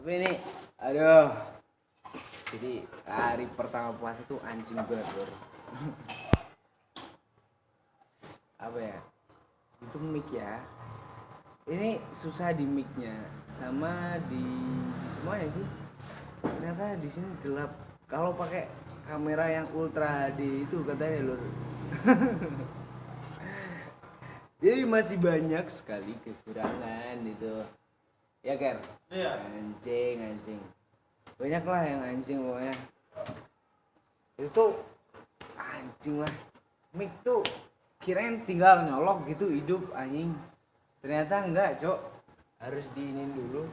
Tapi ini, aduh. Jadi hari pertama puasa tuh anjing banget, Lur. Apa ya? Itu mic ya. Ini susah di mic-nya sama di semuanya sih. Ternyata di sini gelap. Kalau pakai kamera yang ultra HD itu katanya, Lur. Jadi masih banyak sekali kekurangan itu. Ya, Ker? Iya. Anjing. Banyak lah yang anjing pokoknya. Itu anjing lah. Mic tuh kirain tinggal nyolok gitu hidup anjing. Ternyata enggak, Cok. Harus diinin dulu,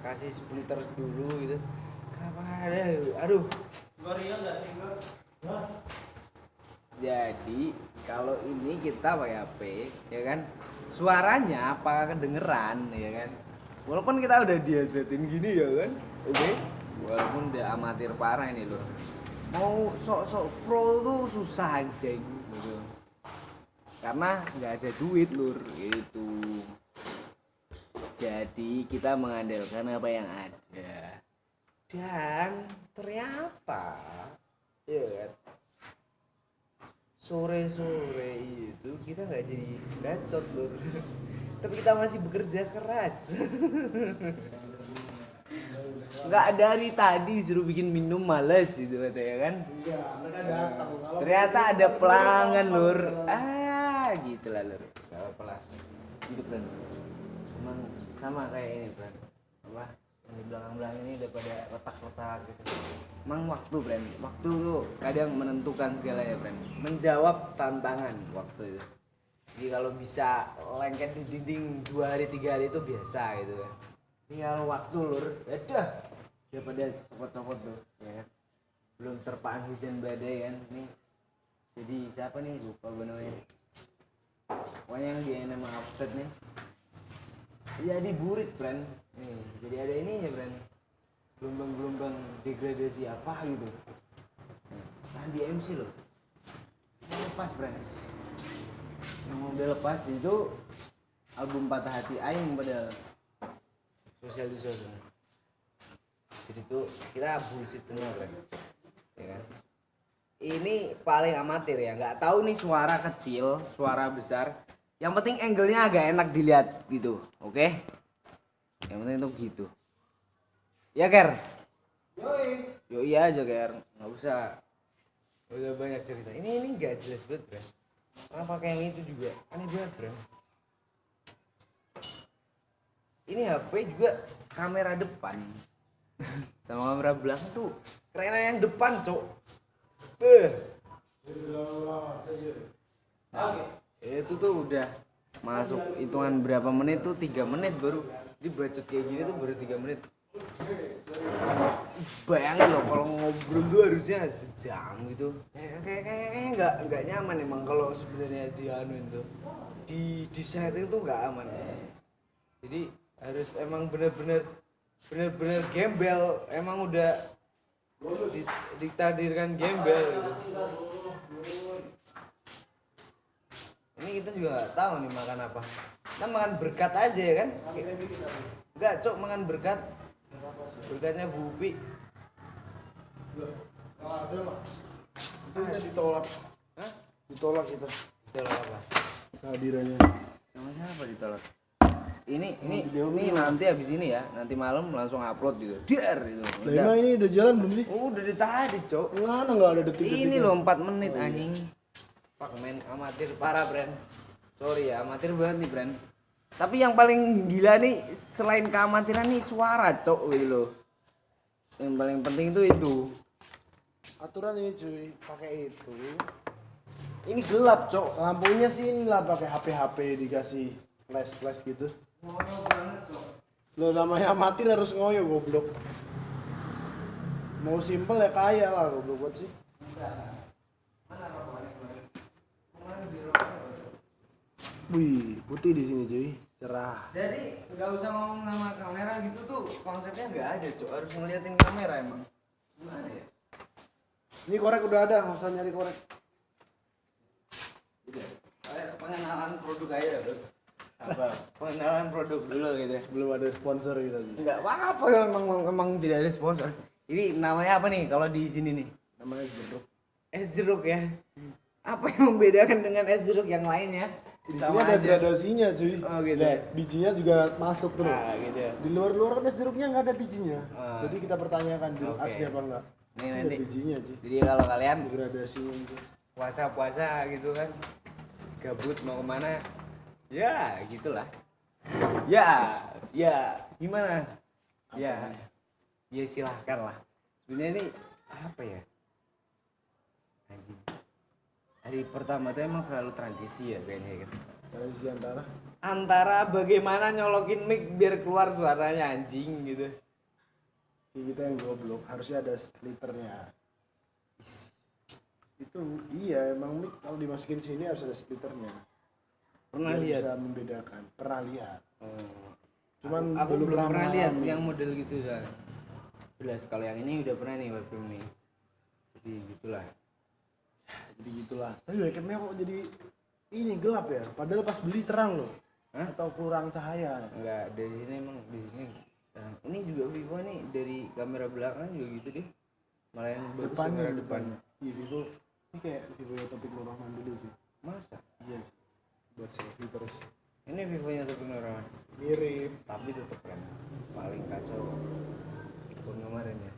kasih splitters dulu gitu. Kenapa ada? Aduh. Gua real enggak sih gua? Jadi kalau ini kita pakai HP, ya kan, suaranya apakah kedengeran, ya kan? Walaupun kita udah diazetin gini ya kan, oke? Walaupun udah amatir parah ini loh. Mau sok-sok pro tuh susah anjing, gitu. Karena nggak ada duit lur, gitu. Jadi kita mengandalkan apa yang ada. Dan ternyata, ya kan? Sore-sore itu kita nggak jadi bacot lur. Tapi kita masih bekerja keras. Nggak dari tadi suruh bikin minum males gitu katanya kan. Enggak, mereka datang. Ternyata ada pelanggan lur. Gitu lah lur. Gak apa-apa lah. Hidup kan. Emang sama kayak ini Bran. Apa? Yang di belakang-belakang ini udah pada retak-retak gitu. Emang waktu Bran. Waktu tuh kadang menentukan segalanya Bran. Menjawab tantangan waktu itu. Jadi kalau bisa lengket di dinding 2 hari 3 hari itu biasa gitu kan. Ini kalau waktu lur, udah pada copot-copot tuh ya kan. Belum terpaan hujan badai kan. Nih. Jadi siapa nih lupa gue namanya. Pokoknya yang dia nama upstate nih. Jadi burit Bran. Nih, jadi ada ininya Bran. Gelombang-gelombang degradasi apa gitu. Nah, di MC loh. Lepas Bran. Yang udah lepas itu album Patah Hati Aing padahal sosial di sana. Jadi tuh kita bullshit semua kan, ya kan? Ini paling amatir ya, nggak tahu nih suara kecil, suara besar. Yang penting angle-nya agak enak dilihat gitu, oke? Yang penting itu gitu. Ya Ker? Yo iya aja Ker, nggak usah. Udah banyak cerita. Ini nggak jelas banget Bro. Karena pakai yang itu juga aneh banget Bro. Ini HP juga kamera depan sama kamera belakang tuh keren yang depan cok. Nah, itu tuh udah masuk hitungan berapa menit tuh 3 menit baru dibacot kayak gini tuh baru 3 menit. Bayangin loh kalau ngobrol tuh harusnya sejam gitu. Kayaknya nggak nyaman emang kalau sebenarnya dianuin tuh di setting tuh nggak aman. Jadi harus emang bener-bener gembel, emang udah ditakdirkan gembel gitu. Ini kita juga gak tahu nih makan apa. Kita makan berkat aja ya kan? Enggak cok, makan berkat. Berkatnya Bu Upi. Ada lah. Itu kita ditolak. Hah? Ditolak kita. Ditolak apa? Kehadirannya. Sama siapa ditolak? Ini nanti habis ini ya, nanti malam langsung upload gitu. Dar itu. Lah emang ini udah jalan belum sih? Udah di tadi, Cok. Mana enggak ada detik-detik. Ini loh 4 menit anjing. Fuck man, amatir parah, Brand. Sorry ya, amatir banget nih, Brand. Tapi yang paling gila nih selain keamatiran nih suara, Cok, gitu loh. Yang paling penting itu. Aturan ini cuy, pakai itu. Ini gelap, Cok. Lampunya sih inilah pakai HP dikasih flash gitu. Ngoyo banget, Cok. Lo namanya amatir harus ngoyo goblok. Mau simpel ya kaya lah goblok buat sih. Wih, putih di sini cuy, cerah. Jadi nggak usah ngomong sama kamera gitu tuh konsepnya nggak ada, Cok. Harus ngeliatin kamera emang. Gimana ya? Ini korek udah ada, nggak usah nyari korek. Udah. Kayak pengenalan produk aja, Bro. Apa? Pengenalan produk dulu gitu. Belum ada sponsor gitu. Enggak apa-apa emang tidak ada sponsor. Ini namanya apa nih kalau di sini nih? Namanya jeruk. Es jeruk ya. Apa yang membedakan dengan es jeruk yang lainnya? Di sini ada gradasinya cuy. Oh, gitu. Nah, bijinya juga masuk tuh. Ah, gitu ya. Di luar-luar kan es jeruknya nggak ada bijinya. Ah. Jadi kita pertanyakan jeruk Oke. asli apa enggak. Ini Ada nanti. bijinya cuy. Jadi kalau kalian Ada gradasinya itu. puasa-puasa gitu kan, gabut mau kemana? Ya, gitulah. Ya, gimana? Ya, ya silahkan lah. Sebenarnya ini apa ya? Anjing. Hari pertama tuh emang selalu transisi ya kayaknya kan. Tradisi Antara bagaimana nyolokin mic biar keluar suaranya anjing gitu. kita yang goblok, harusnya ada splitternya. Itu iya emang mic kalau dimasukin sini harus ada splitternya. Pernah Biar lihat? bisa membedakan. Pernah lihat. Oh. Cuman aku belum belum pernah lihat ngalamin. yang model gitu kan. Jelas kalau yang ini udah pernah nih webcam nih. Jadi gitulah. Jadi gitulah. Tapi webcamnya kok jadi ini gelap ya? Padahal pas beli terang loh. Hah? Atau kurang cahaya. Enggak, dari sini emang di sini. Ini juga Vivo nih dari kamera belakang juga gitu deh. Malah yang bagus kamera depan. Iya Vivo. Ini kayak Vivo Topik Nur Rahman dulu sih. Masa? Iya. Buat selfie terus. Ini Vivonya tuh beneran. Mirip. Tapi tetep kan paling kacau iPhone kemarin ya.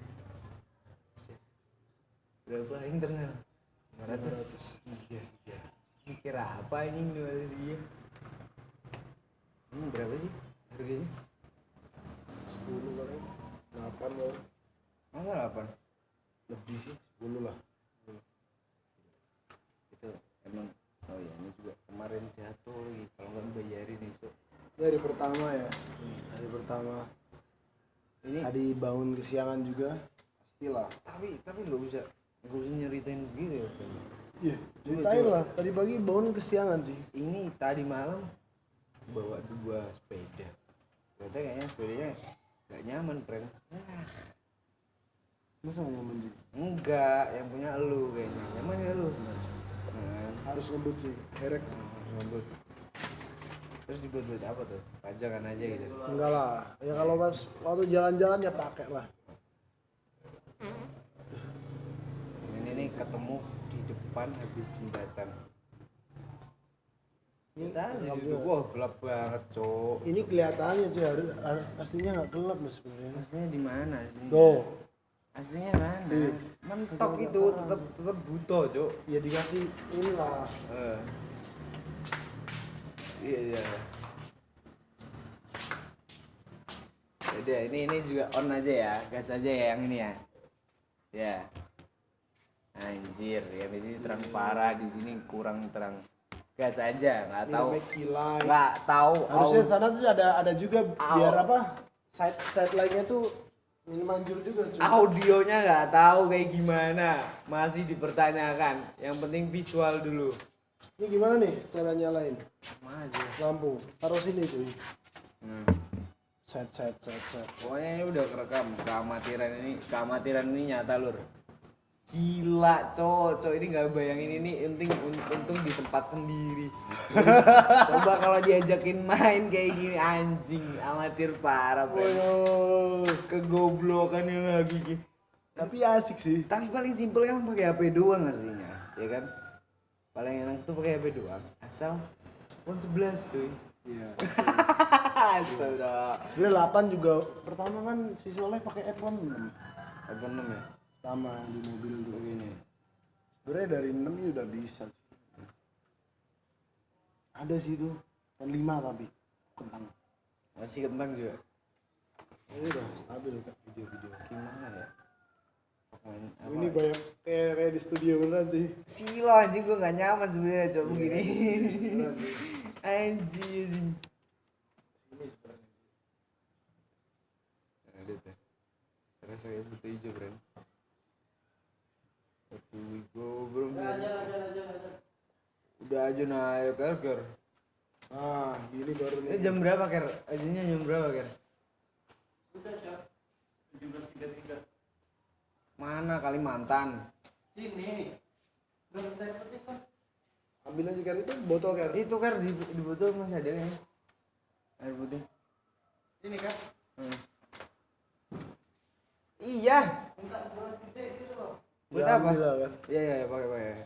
Berapa internal? 500. Iya. Mikir apa anjing 200 giga? Ini berapa sih harganya? 10 kali. 8 loh. Masa 8? Lebih sih. 10 lah. Itu emang oh ya ini juga kemarin jatuh lagi kalau nggak bayarin itu. Ini hari pertama ya. Hari pertama. Ini Tadi bangun kesiangan juga. Pastilah. tapi nggak usah nyeritain begitu ya. Iya. Ceritain lah. Tadi pagi bangun kesiangan sih. Ini tadi malam bawa 2 sepeda. Ternyata kayaknya sepedanya nggak nyaman friend. Nah, Masa nggak nyaman juga? enggak, yang punya lu kayaknya nyaman ya lu. Nah, Harus ngebut sih. Erek. ngebut. Terus dibuat apa tuh? Pajangan aja gitu. Enggak lah. Ya kalau pas waktu jalan-jalan ya pakai lah. Ini nih ketemu di depan habis jembatan. Kita jadi duduk, wah gelap banget cok. Ini kelihatannya sih aslinya nggak gelap mas sebenarnya. Aslinya di mana aslinya? Tuh. Aslinya mana? Mentok itu tetap butuh cok. Ya dikasih inilah. Iya. Jadi ini juga on aja ya, gas aja ya yang ini ya. Ya. Anjir, ya di sini terang parah, di sini kurang terang. Gas aja, nggak Ini tahu. namanya kilat. Nggak tahu. Harusnya sana tuh ada juga biar Au. apa? Side line-nya tuh ini manjur juga. cuy. Audionya nggak tahu kayak gimana, masih dipertanyakan. Yang penting visual dulu. Ini gimana nih cara nyalain Sama aja. lampu? Taruh sini cuy. Nah. Set. Pokoknya ini udah kerekam keamatiran ini nyata lur. Gila cowok ini nggak bayangin ini untung di tempat sendiri. Coba kalau diajakin main kayak gini anjing amatir parah bro. Kegoblokan yang lagi gitu. Tapi asik sih. Tapi paling simpel kan pakai HP doang artinya, ya kan? Paling enak tuh pakai HP doang. Asal iPhone 11 cuy. Iya. Astaga. Sebenarnya 8 juga pertama kan si Soleh pakai iPhone 6. iPhone 6 ya? Pertama di mobil dulu. Begini. Sebenarnya dari 6 ini udah bisa. Ada sih itu iPhone 5 tapi kentang. Masih kentang juga. Ini udah stabil kan video-video. Gimana ya? Main apa? Ini banyak kayak di studio beneran sih. Silo anjing gua gak nyaman sebenarnya coba begini. Anjing. Ada tuh. Terasa kayak butuh hijau, Bren. Aduh, gue belum. Udah aja naik Ker. Nah, gini baru Ini nih. jam berapa, Ker? Ajinya jam berapa, Ker? Udah, Cak. 17.33. Mana Kalimantan? Sini. Ambil aja Ker itu botol Ker. Itu Ker di botol masih ada kan? Air putih. Ini kan? Iya. Buat apa? Alhamdulillah, kan? Iya, pakai.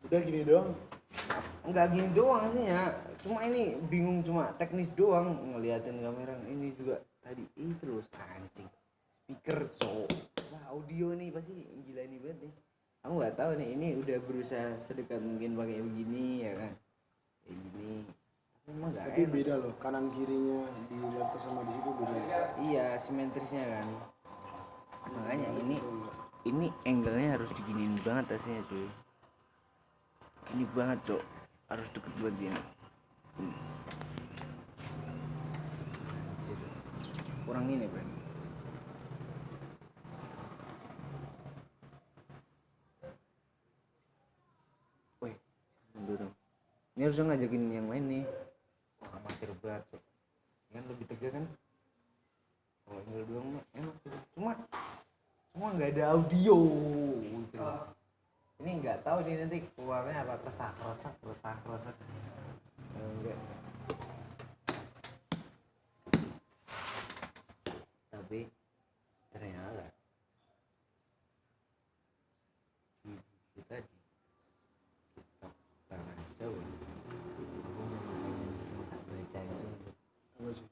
Udah gini doang. Enggak gini doang aslinya. Cuma ini bingung cuma teknis doang ngeliatin kamera. Ini juga tadi terus anjing. Speaker wah audio nih pasti gila ini banget nih. Aku nggak tahu nih, ini udah berusaha sedekat mungkin pakai begini ya kan. Kayak gini. Emang nggak Tapi enak. beda loh, kanan kirinya di laptop sama di situ beda. Iya, simetrisnya kan. Makanya ini angle-nya harus diginiin banget aslinya cuy. Gini banget cok, harus deket buat gini. Kurang ini bro. Wih, dulu. Ini harusnya ngajakin yang lain nih. Wah, amatir berat cok. Kan lebih tegas kan? Kalau angle doang mah enak tuh. Cuma nggak ada audio gitu. Ini nggak tahu nih nanti keluarnya apa, resah. Enggak. Tapi ternyata kita tangan jauh berjanji Apa sih?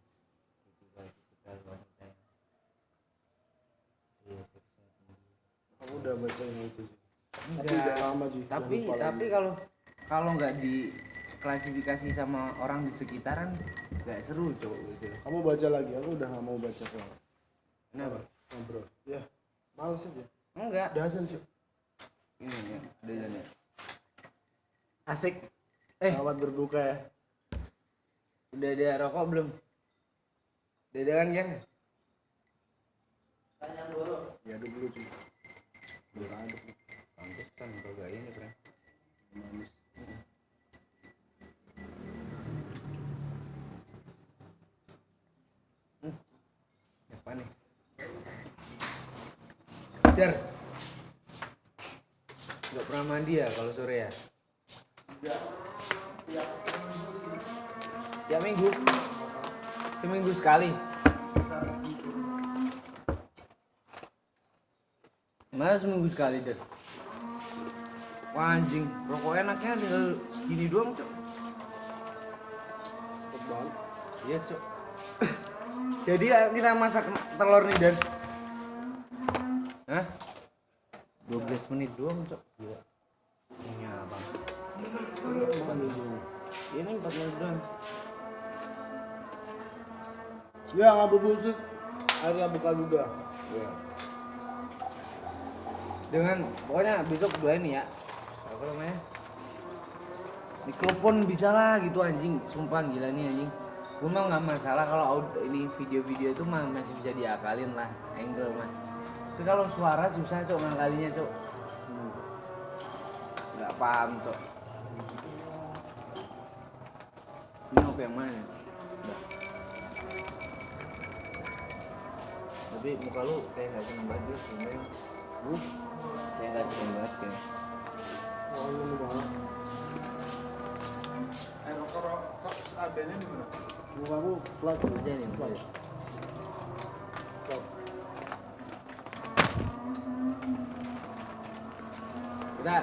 Aku udah baca yang itu sih. Tapi udah lama sih. tapi kalau nggak diklasifikasi sama orang di sekitaran nggak seru cowok gitu. Kamu baca lagi, aku udah gak mau baca soal. Kenapa? Ngobrol. Ya, males aja. Enggak. Udah hasil sih. Ini ya, desainnya. Asik. Selamat berbuka ya. Udah ada rokok belum? Udah ada kan Gang? Ya dulu sih. Udah aduk nih. Pantesan kagak ini bro. Manis. Apa nih? Dar. Gak pernah mandi ya kalau sore ya? Tiap minggu? Seminggu sekali? Masa seminggu sekali Dar? Wah anjing, rokok enaknya tinggal segini doang cok. Cepet banget. Iya cok. Jadi kita masak telur nih Dan. Hah? 12 menit doang cok. Gila. Ini apa? Makan dulu. Ini 4 menit doang. Ya nggak berbusik. Akhirnya buka juga. Iya. Dengan pokoknya besok doain ya. Apa namanya? Mikrofon bisa lah gitu anjing. Sumpah gila nih anjing. Gue mah nggak masalah kalau ini video-video itu mah masih bisa diakalin lah angle mah. Tapi kalau suara susah cok ngakalinya cok. Nggak paham cok. Ini oke yang mana? Udah. Tapi muka lu kayak nggak seneng banget gitu sebenarnya. Kayak nggak seneng banget kayaknya. Oh ini banget. Rokok seadanya di mana? Muka aku flat Aja nih muka lu. Flat. Kita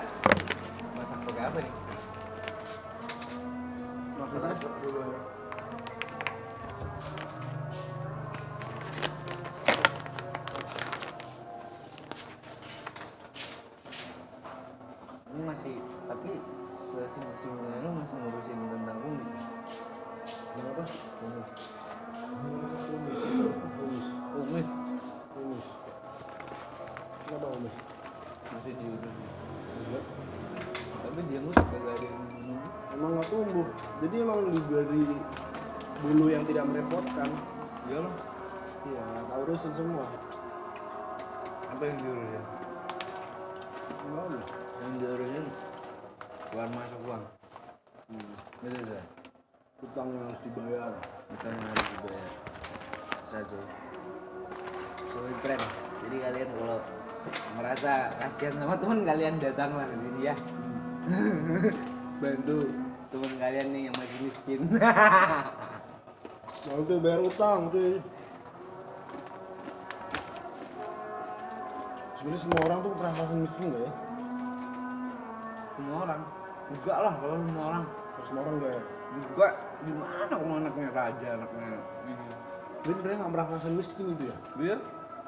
masak pakai apa nih? Masak dulu ya. Ini masih, tapi sesibuk-sibuknya lu masih ngurusin tentang kumis. Kenapa? Kumis. Kumis Kumis. Kenapa kumis? masih diurus. Enggak. Tapi jenggot kagak ada yang bunuh. Emang nggak tumbuh. Jadi emang diberi bulu yang tidak merepotkan. Iya loh. Iya, nggak tahu urusin semua. Apa yang diurusin? Enggak loh. Yang diurusin keluar masuk uang. Betul kan? Utang yang harus dibayar. Bukan yang harus dibayar. Bisa cuy. Sobat keren. Jadi kalian kalau merasa kasihan sama teman kalian datanglah ke sini ya. Bantu teman kalian nih yang masih miskin. Mau tuh bayar utang cuy. Sebenarnya semua orang tuh pernah ngerasain miskin gak ya? Semua orang enggak lah kalau semua orang Kalau semua orang gak ya? enggak, gimana kalau anaknya raja, anaknya ini Dia benernya gak pernah ngerasain miskin itu ya? dia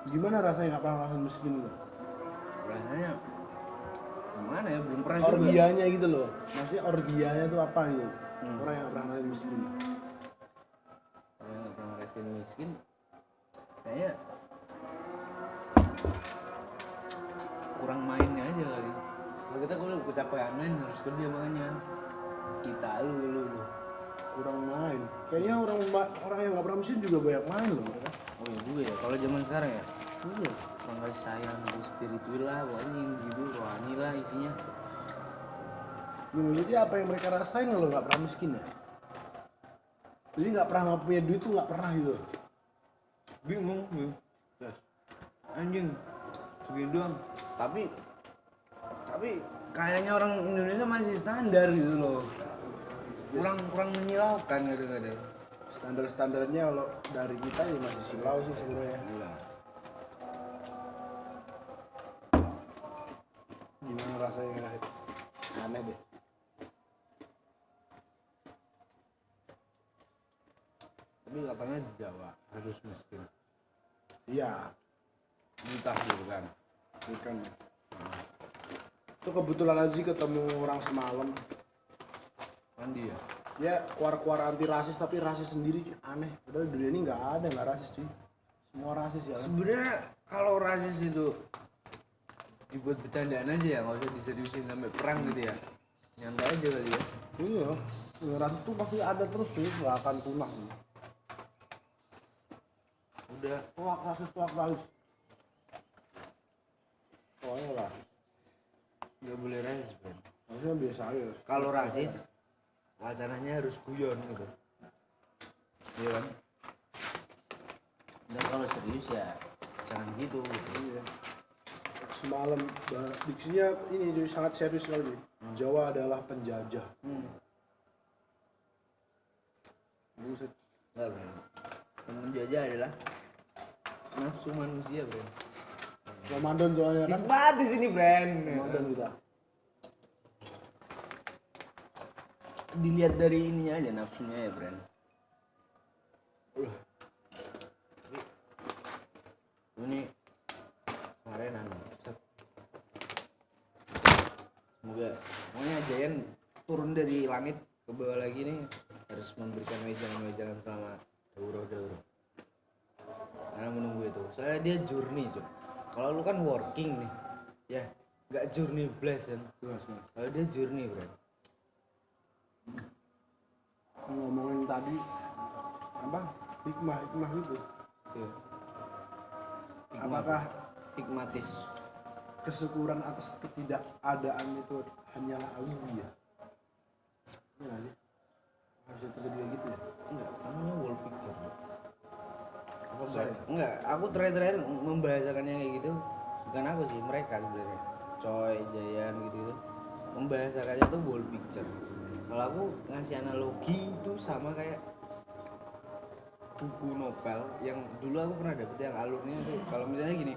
Gimana rasanya gak pernah ngerasain miskin itu? rasanya gimana ya, belum pernah juga. Orgianya gitu loh. Maksudnya orgianya tuh apa gitu? Orang yang gak pernah ngerasain miskin. Orang yang nggak pernah ngerasain miskin kayaknya kurang mainnya aja kali. Kalau kita kalau kecapean main harus kerja, makanya kita lu Kurang main. Kayaknya orang yang gak pernah miskin juga banyak main loh mereka. oh iya juga ya kalau zaman sekarang ya, Iya. orang kasih sayang, terus spiritual lah, pokoknya gitu, rohani lah isinya. Ya, maksudnya apa yang mereka rasain kalau gak pernah miskin ya? Jadi gak pernah gak punya duit tuh gak pernah gitu. Bingung gue, Yes. anjing segini doang, tapi kayaknya orang Indonesia masih standar gitu loh, kurang menyilaukan kadang-kadang. Standar-standarnya kalau dari kita ya masih silau sih sebenarnya. Gila. Gimana rasanya aneh deh. Tapi katanya di Jawa harus miskin, Iya, entah gitu kan. bukan. Itu kebetulan aja sih ketemu orang semalam. Mandi ya. Ya keluar-keluar anti rasis tapi rasis sendiri cuy. Aneh. Padahal dunia ini nggak ada nggak rasis cuy. Semua rasis ya. Kan? Sebenarnya kalau rasis itu dibuat bercandaan aja ya, nggak usah diseriusin sampai perang gitu ya. Nyantai aja kali ya. Iya. Ya, rasis tuh pasti ada terus cuy. Nggak akan punah. Udah Tuak rasis. Pokoknya lah. nggak boleh rasis, bro. Maksudnya biasa aja. Kalau rasis wacananya harus guyon gitu. Iya kan? Dan kalau serius ya jangan gitu. Iya. Semalam diksinya ini cuy sangat serius sekali. Jawa adalah penjajah. Buset. Enggak, bro. Yang menjajah adalah nafsu manusia, bro. Ramadan soalnya kan. Nikmat di sini, Bren. Ramadan kita. Dilihat dari ininya aja nafsunya ya, Bren. Ini kemarin set. Semoga pokoknya Jayan turun dari langit ke bawah lagi nih, harus memberikan wejangan-wejangan selama daurah. Karena menunggu itu. Soalnya dia journey, Cuk. Kalau lu kan working nih, ya nggak journey blast kan. Kalau dia journey, Bren. Ngomongin tadi apa hikmah gitu. Tuh. Apakah hikmatis? kesyukuran atas ketidakadaan itu hanyalah alibi ya? Iya nggak sih? Harusnya terjadi kayak gitu ya? Enggak, namanya wall picture. Apa Saya? enggak, aku terakhir membahasakannya kayak gitu. Bukan aku sih, mereka sebenarnya. Coy, Jayan gitu. Membahasakannya tuh wall picture. Kalau aku ngasih analogi itu sama kayak buku novel yang dulu aku pernah dapet yang alurnya tuh kalau misalnya gini.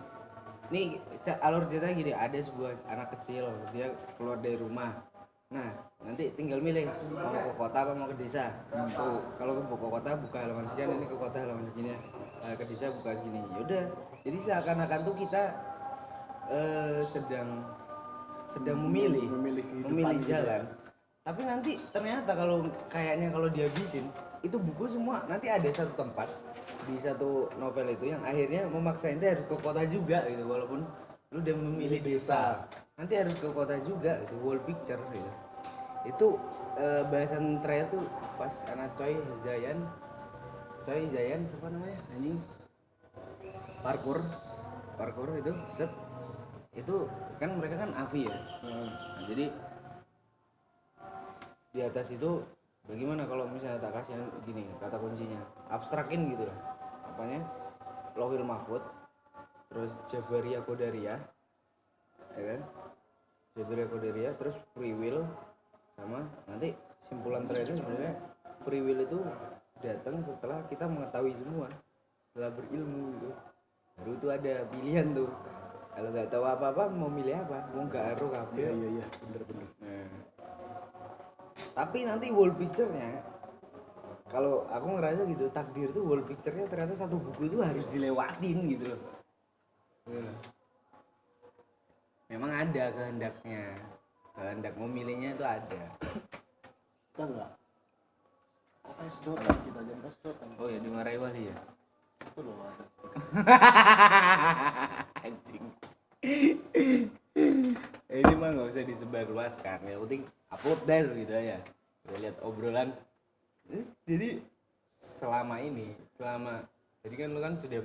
Nih alur ceritanya gini, ada sebuah anak kecil, dia keluar dari rumah. Nah, nanti tinggal milih mau ke kota apa mau ke desa. Tuh, kalau ke kota buka halaman sekian, ini ke kota halaman segini. Ke desa buka segini. Yaudah, jadi seakan-akan tuh kita sedang memilih kehidupan gitu jalan. ya. Tapi nanti ternyata kalau kayaknya kalau dihabisin, itu buku semua nanti ada satu tempat di satu novel itu yang akhirnya memaksa ente harus ke kota juga gitu, walaupun lu udah memilih desa, nanti harus ke kota juga itu wall picture gitu. Itu bahasan terakhir tuh pas anak Coy Jayan siapa namanya anjing, parkour itu set itu kan mereka kan AVI ya. Nah, jadi di atas itu bagaimana kalau misalnya tak kasih gini kata kuncinya, abstrakin gitu lah apanya, Lohil Mahfud, terus Jabaria Qadariyah, ya kan, Jabaria Qadariyah, terus free will, sama nanti simpulan terakhir sebenarnya free will itu datang setelah kita mengetahui semua, setelah berilmu gitu. Baru tuh ada pilihan tuh. Kalau nggak tahu apa-apa mau milih apa? Mau nggak aruh kabeh. Iya bener. Nah, tapi nanti wall picture-nya, kalau aku ngerasa gitu, takdir tuh wall picture-nya ternyata satu buku itu harus dilewatin gitu loh. Memang ada kehendaknya, kehendak memilihnya itu ada. Kita enggak apa sedotan, kita jangan sedotan. Oh ya, dimarahi wali ya. Itu loh ada. Anjing. Ini mah nggak usah disebarluaskan, yang penting upload there gitu ya. Kita lihat obrolan. Jadi selama jadi kan lu kan sudah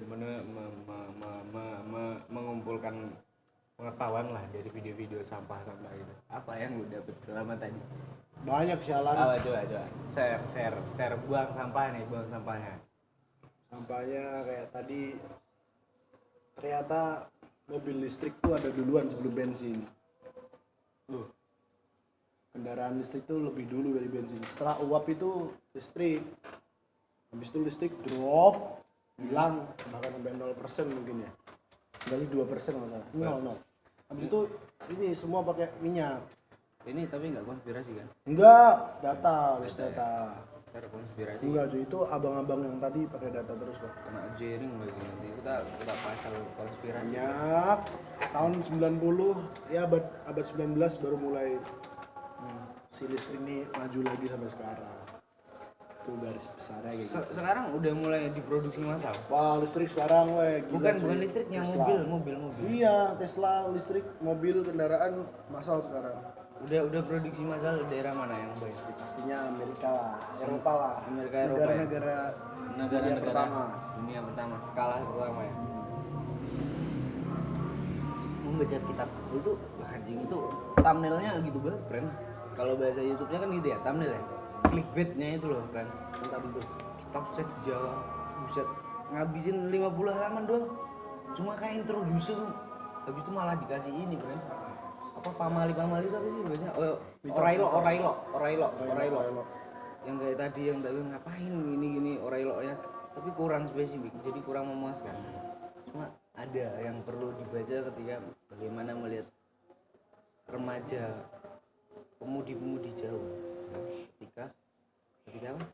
mengumpulkan pengetahuan lah dari video-video sampah-sampah itu. Apa yang lu dapet selama tadi? Banyak sialan. Coba share buang sampahnya. Sampahnya kayak tadi, ternyata mobil listrik tuh ada duluan sebelum bensin. Kendaraan listrik tuh lebih dulu dari bensin. Setelah uap itu listrik, habis itu listrik drop, hilang, bahkan sampai 0% mungkin ya. Dari 2% masalah. 0. Habis itu ini semua pakai minyak. Ini tapi nggak konspirasi kan? Enggak, data, wis data. Cara konspirasi. Enggak cuy, itu abang-abang yang tadi pakai data terus kok. Kena jaring lagi nanti kita pasal konspirasi. Banyak. Tahun 90 ya abad 19 baru mulai si listrik ini maju lagi sampai sekarang. Itu garis besarnya kayak gitu. Sekarang udah mulai diproduksi massal. Wah, listrik sekarang gila, Bukan listriknya, mobil. Iya, Tesla listrik, mobil, kendaraan massal sekarang. Udah produksi massal daerah mana yang baik? Ya, pastinya Amerika lah, Eropa lah. Amerika, Eropa ya? Negara pertama. Dunia pertama, skala pertama ya. Membaca kitab itu anjing itu thumbnailnya gitu banget, friend. Kalau bahasa YouTube-nya kan gitu ya, thumbnail ya. Clickbait-nya itu loh, friend. Yang tadi tuh. Kitab seks Jawa. Buset, ngabisin 50 halaman doang. Cuma kayak introduce. Habis itu malah dikasih ini, friend. Apa pamali itu apa sih biasanya? Orailo. Yang kayak tadi yang tadi ngapain gini Orailo ya. Tapi kurang spesifik, jadi kurang memuaskan. Cuma ada yang perlu dibaca ketika bagaimana melihat remaja pemudi Jawa ketika apa?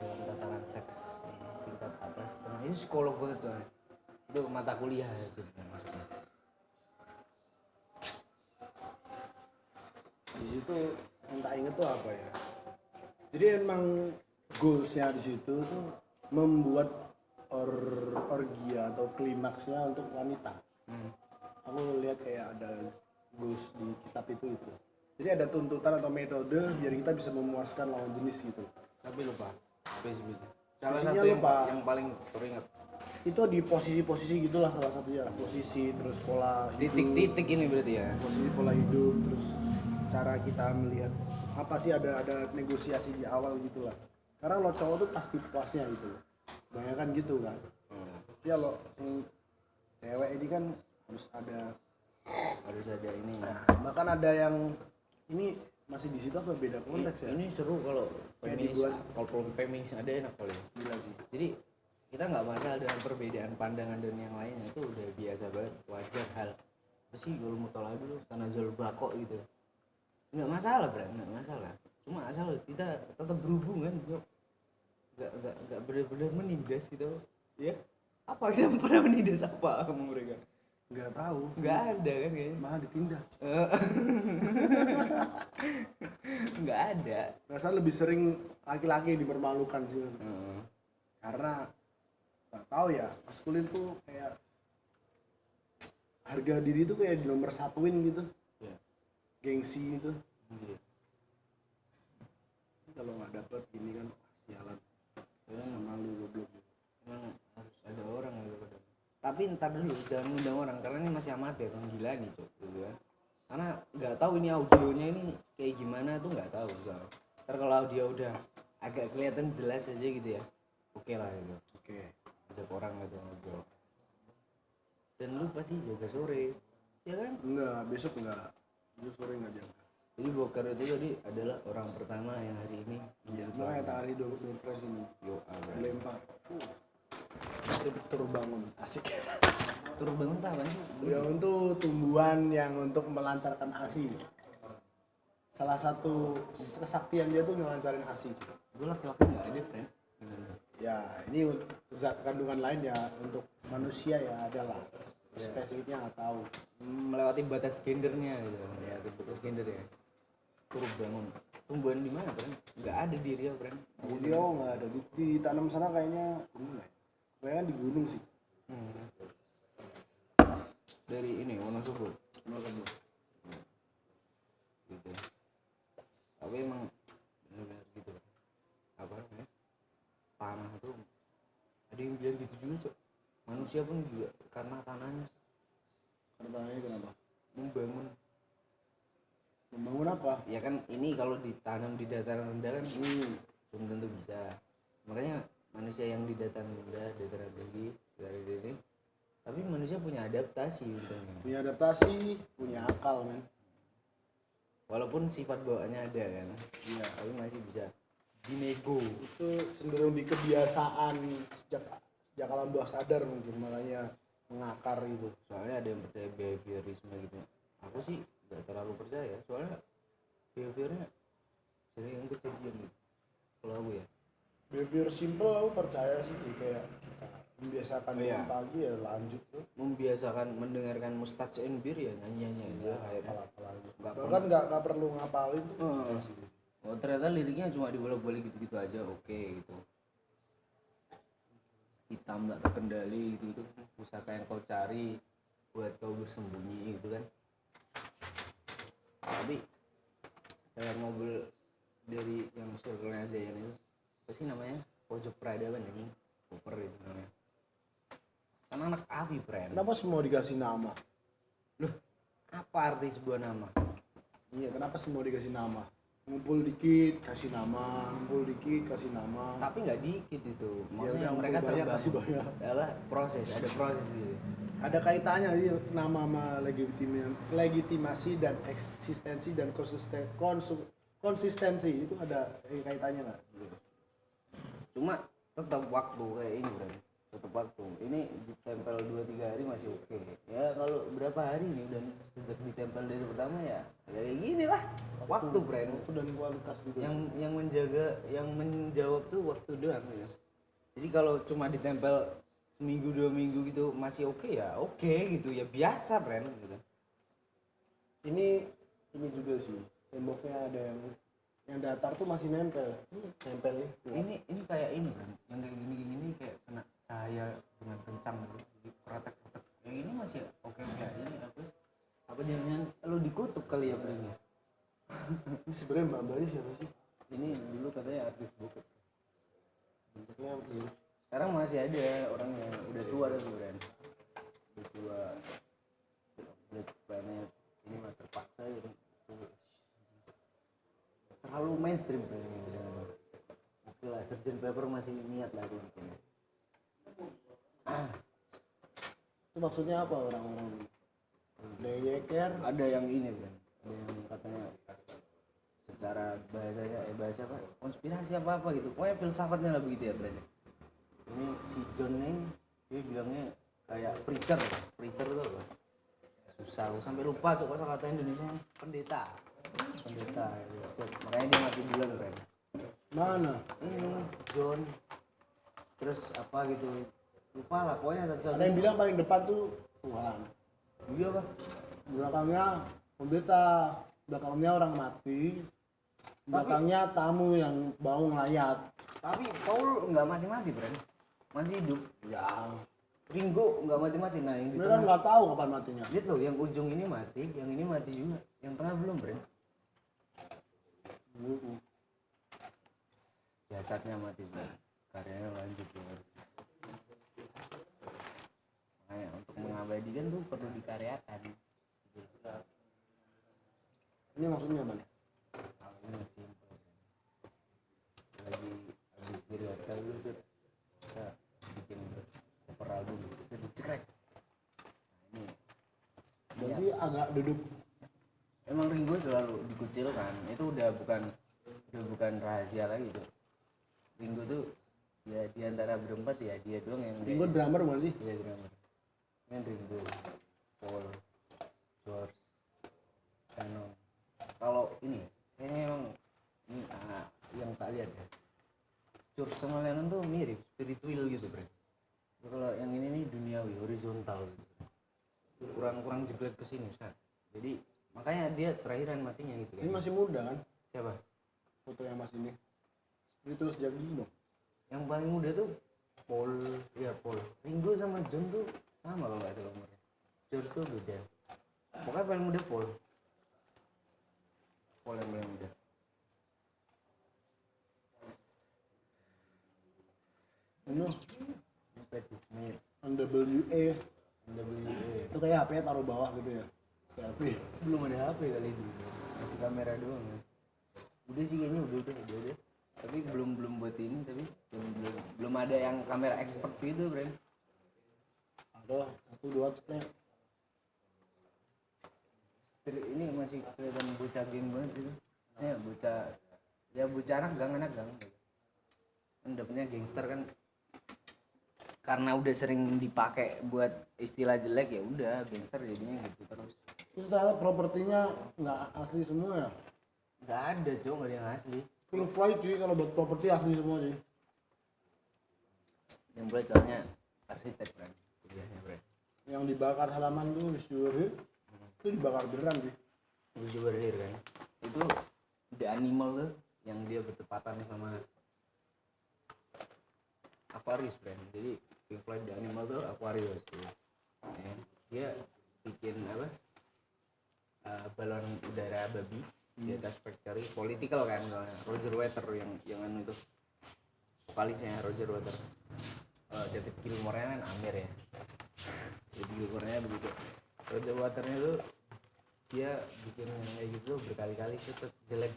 Dalam tataran seks tingkat atas tengah ini psikolog banget soalnya. Itu mata kuliah aja maksudnya. Di situ yang tak inget tuh apa ya, jadi emang goalsnya di situ tuh membuat orgia atau klimaksnya untuk wanita. Aku lihat kayak ada goals di kitab itu, jadi ada tuntutan atau metode biar kita bisa memuaskan lawan jenis gitu. Tapi lupa spesifik. Salah Posisinya satu lupa. yang paling teringat Itu di posisi-posisi gitulah salah satunya, posisi terus pola hidup, titik-titik ini berarti ya. posisi pola hidup, terus cara kita melihat apa sih, ada negosiasi di awal gitulah. Karena lo cowok tuh pasti puasnya gitu, banyak kan gitu kan. Tapi kalau cewek ini kan harus ada ini. Bahkan ada yang ini masih di situ apa beda konteks ya? Ini seru kalau Kayak feminis, dibuat. kalau feminis ada enak kali. Gila sih. Jadi kita nggak masalah dengan perbedaan pandangan dan yang lainnya, itu udah biasa banget, wajar hal. Apa sih kalau mau tolak dulu tanazul bako gitu. Nggak masalah, nggak masalah. Cuma asal kita tetap berhubungan, bro. Nggak benar-benar menindas gitu. Ya. Apa yang pernah menindas apa kamu mereka? Nggak tahu. Nggak ada kan kayaknya. Malah ditindas. Nggak ada. Rasanya lebih sering laki-laki yang dipermalukan sih. Karena nggak tahu ya, maskulin tuh kayak harga diri tuh kayak di nomor satuin gitu. Ya. Gengsi gitu. Iya. Kalau nggak dapet ini kan sialan. Sama lu goblok. Emang harus ada orang gitu. Tapi ntar dulu jangan ngundang orang karena ini masih amatir, orang gila nih cok gitu kan. Karena nggak tahu ini audionya ini kayak gimana tuh nggak tahu. Ntar kalau audio udah agak kelihatan jelas aja gitu ya, oke lah gitu. Oke. Ada orang gitu ngobrol. Dan lu pasti jaga sore, ya kan? Enggak, besok enggak. Besok sore enggak jaga. Jadi Bokar itu tadi adalah orang pertama yang hari ini menjadi Makanya tadi door prize ini yo dilempar. Itu terbangun asik. turun bangun tak apa sih? Ya untuk tumbuhan yang untuk melancarkan ASI. Salah satu kesaktian dia tuh ngelancarin ASI. Gue laki-laki nggak ada friend. Ya ini zat kandungan lain ya untuk manusia ya adalah spesifiknya nggak tahu. Melewati batas gendernya gitu, melewati batas gender ya. Turun bangun. Tumbuhan di mana friend? Nggak ada di Riau friend. Di Riau nggak ada di tanam sana kayaknya kayaknya di gunung sih. Dari ini Wonosobo. Wonosobo. Gitu. Tapi emang benar-benar gitu. Apa namanya? Tanah tuh ada yang bilang gitu juga cok. Manusia pun juga karena tanahnya Karena tanahnya kenapa? membangun. Membangun apa? Ya kan ini kalau ditanam di dataran rendah kan belum tentu bisa. Makanya manusia yang di dataran rendah, dataran tinggi, dari ini. Tapi manusia punya adaptasi untungnya. Punya adaptasi, punya akal men. Walaupun sifat bawaannya ada kan. Iya. Tapi masih bisa dinego. Itu cenderung di kebiasaan sejak alam bawah sadar mungkin makanya mengakar itu. Soalnya ada yang percaya behaviorisme gitu. Aku sih nggak terlalu percaya. Soalnya behaviornya sering kejadian gitu. Kalau aku ya. Behavior simple aku percaya sih kayak kita membiasakan Oh, iya. bangun pagi ya lanjut tuh. Membiasakan mendengarkan Mustach and Beer ya nyanyi-nyanyi aja Ya, akhirnya. apalagi. Nggak Bahkan nggak perlu ngapalin tuh. Oh ternyata liriknya cuma dibolak-balik gitu-gitu aja, oke gitu. Hitam tak terkendali gitu, pusaka yang kau cari buat kau bersembunyi gitu kan. Tapi saya ngobrol dari yang circle-nya Zayan itu, apa sih namanya? Pojok peradaban ini, Cooper itu namanya. Kan anak Avi friend. Kenapa semua dikasih nama? Loh, apa arti sebuah nama? Iya, kenapa semua dikasih nama? Ngumpul dikit kasih nama, ngumpul dikit kasih nama. Tapi nggak dikit itu, maksudnya udah, mereka ngumpul banyak, kasih terbangun banyak. adalah proses, ada proses gitu. Ada kaitannya sih nama sama legitimasi dan eksistensi dan konsistensi itu ada kaitannya nggak? Cuma tetap waktu kayak ini bro, tetap waktu ini ditempel 2-3 hari masih oke. Ya kalau berapa hari nih udah sejak ditempel dari pertama ya kayak gini lah waktu friend. Waktu dan kualitas juga. Yang menjaga, yang menjawab tuh waktu doang gitu. Jadi kalau cuma ditempel seminggu 2 minggu gitu masih oke ya oke gitu ya biasa friend gitu. Ini juga sih temboknya ada yang datar tuh masih nempel nih. Ini kayak ini kan yang kayak gini kayak kena cahaya dengan kencang gitu, jadi protek yang ini masih oke ini apa jangan lu dikutuk kali ya belinya. Ini sebenarnya mbak-mbaknya siapa sih? Ini dulu katanya artis bokep, Bentuknya belum. sekarang masih ada orang yang udah tua tuh Bren, udah tua udah banyak ini mah terpaksa gitu, terlalu mainstream Bren. Oke lah, Sgt. Pepper masih niat lah tuh bikinnya. Itu maksudnya apa orang-orang? Nyeker. Ada yang ini kan, ada yang katanya secara bahasanya bahasa apa konspirasi apa gitu, pokoknya filsafatnya lah begitu ya Bren. Ini si John nih dia bilangnya kayak preacher itu apa? Susah aku sampai lupa coba kata Indonesia pendeta ya. Makanya dia mati bulan Bren. Mana? Ini John terus apa gitu lupa lah pokoknya satu-satu. Ada yang bilang paling depan tuh Tuhan. Iya apa? Belakangnya pendeta, belakangnya orang mati, belakangnya tamu yang bau ngelayat. Tapi Paul nggak mati-mati Bren, masih hidup. Ya, Ringo nggak mati-mati. Nah yang di dia kan tengah nggak tahu kapan matinya. lihat loh, yang ujung ini mati, yang ini mati juga, yang tengah belum Bren. Jasadnya mati Bren, karyanya lanjut Bren. Makanya untuk mengabadikan tuh perlu dikaryakan. Ini maksudnya mana? Ini simpel. Lagi habis dilihat dulu sih kita bikin cover album bisa dicekrek. Nah, ini Jadi agak duduk emang Ringo selalu dikucilkan. Itu udah bukan rahasia lagi tuh. Ringo tuh ya di antara berempat ya dia doang yang Ringo drummer bukan sih? iya drummer. Kan Ringo, Paul, George, Shannon. Kalau ini kayaknya emang ini yang tak lihat ya. George sama Lennon tuh mirip, spiritual gitu, Bre. Kalau yang ini nih duniawi, horizontal gitu. Kurang jeblek ke sini, Ustaz. Jadi makanya dia terakhiran matinya gitu Ini kan. masih muda kan? Siapa? Foto yang mas ini. Itu sejak dulu dong. Yang paling muda tuh Paul. Ringo sama John tuh sama kalau nggak salah umurnya. George tuh beda. Pokoknya paling muda Paul yang paling muda. Ini Patti Smith, NWA NWA. itu kayak HP nya taruh bawah gitu ya. Selfie. Belum ada HP kali itu, masih kamera doang ya. Udah sih kayaknya udah. Tapi belum buat ini, tapi belum ada yang kamera expert gitu, Bro. Ada 1 2 cepet. Ini masih kelihatan bocah geng banget gitu. Ya bocah anak gang. Kan dapetnya gangster kan karena udah sering dipakai buat istilah jelek ya udah gangster jadinya gitu terus. Itu ternyata propertinya nggak asli semua ya. Nggak ada nggak ada yang asli. Pink Floyd sih kalau buat properti asli semua sih. Yang boleh soalnya arsitek kan biasanya bro. Yang dibakar halaman tuh Syuri itu dibakar beneran sih. Gus Berhir kan itu The Animal tuh yang dia bertepatan sama Aquarius brand. Jadi Pink Floyd The Animal tuh Aquarius tuh. Dia bikin apa balon udara babi di atas factory political kan. Roger Waters yang anu itu vokalisnya Roger Waters. David Gilmour-nya kan Amir ya. Jadi Gilmour-nya begitu. Roger Waters-nya tuh dia bikin kayak gitu berkali-kali set jelek